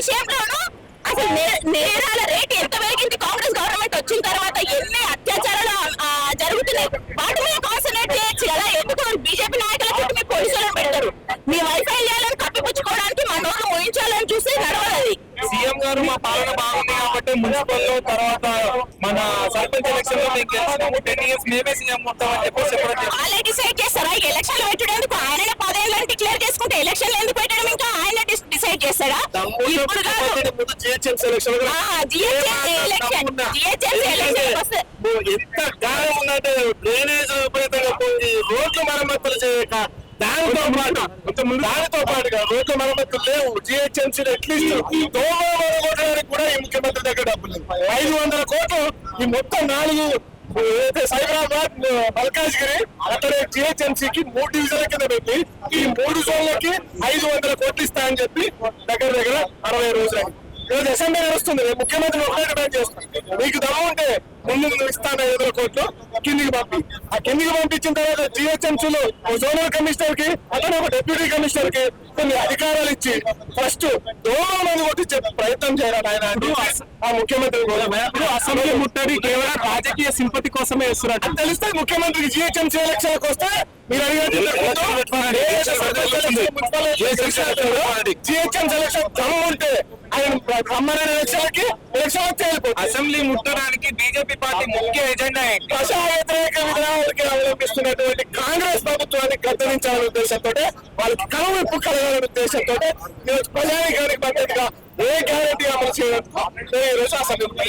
విషయంలోనూ అసలు నేరాల రేట్ ఎంత పెరిగింది కాంగ్రెస్ గవర్నమెంట్ వచ్చిన తర్వాత, ఎన్ని అత్యాచారాలు జరుగుతున్నాయి, వాటి మీద కాన్సన్ట్రేట్ చేయొచ్చు కదా. ఎందుకు బీజేపీ నాయకుల చుట్టూ మీ పోలీసులను పెడతారు? మీ వైఫల్యాలను కప్పిపుచ్చుకోవడానికి మన రోజు ఊహించాలని చూసి నడవదు. సీఎం గారు మా పాలన బాగుంది కాబట్టి మున్సిపల్ లో తర్వాత మన సర్పంచ్ ఎలక్షన్ లో మేము గెలిచినాము, 10 years మేమే సీఎం మొత్తం అని చెప్పేసి వాళ్ళే డిసైడ్ చేస్తారా? ఎలక్షన్లు పెట్టడానికి ఆయన 10 ఏళ్ళని డిక్లేర్ చేసుకుంటే ఎలక్షన్లు ఎందుకు పెట్టడం? ఇంకా ఆయన డిసైడ్ చేస్తాడా? ఇప్పుడు ఎంత గాయం ఉన్నట్టు డ్రైనేజ్ విపరీతంగా పోయి రోడ్లు మరమ్మతులు చేయక దానితో పాటుగా రోడ్ల మరమ్మతులు లేవు. జిహెచ్ఎంసీ అట్లీస్ట్ కొట్టడానికి కూడా ఈ ముఖ్యమంత్రి దగ్గర డబ్బులు 500 కోట్లు ఈ మొత్తం 4 సైబరాబాద్ మల్కాజ్గిరి అక్కడ జిహెచ్ఎంసీకి 3 డివిజన్ల కింద పెట్టి ఈ 3 జోన్లకి 500 కోట్లు ఇస్తాయని చెప్పి దగ్గర 60 రోజులకి ఈరోజు అసెంబ్లీ నడుస్తుంది. ముఖ్యమంత్రి ఒకటే డిమాండ్ చేస్తుంది, మీకు దమ్ము ఉంటే ముందు ఇస్తాను 500 కోట్లు కిందికి ఆ కిందికి పంపించిన తర్వాత జిహెచ్ఎంసీలో జోనల్ కమిషనర్ కి అతను ఒక డిప్యూటీ కమిషనర్ కి కొన్ని అధికారాలు ఇచ్చి ఫస్ట్ దోమలను కొట్టించే ప్రయత్నం చేయాలి ఆయన ఆ ముఖ్యమంత్రి. అసెంబ్లీ ముట్టడి కేవలం రాజకీయ సింపతి కోసమే ఇస్తున్నట్టు తెలిస్తే ముఖ్యమంత్రికి జిహెచ్ఎంసీ ఎలక్షన్లకు వస్తే మీరు జిహెచ్ఎంసీ ఎలక్షన్ దమ్ము ఉంటే ఆయన రమ్మని ఎలక్షన్కి అసెంబ్లీ ముట్టడానికి బీజేపీ పార్టీ ముఖ్య ఎజెండా ప్రజా వ్యతిరేక విధానాలకి అవలంబిస్తున్నటువంటి కాంగ్రెస్ ప్రభుత్వాన్ని గద్దరించాలనే ఉద్దేశంతో, వాళ్ళకి కనువిప్పు కలగాలనే ఉద్దేశంతో ప్రజానికానికి మద్దతుగా ఏ గ్యారెంటీ అమలు చేయడం ఈ రోజు అసెంబ్లీ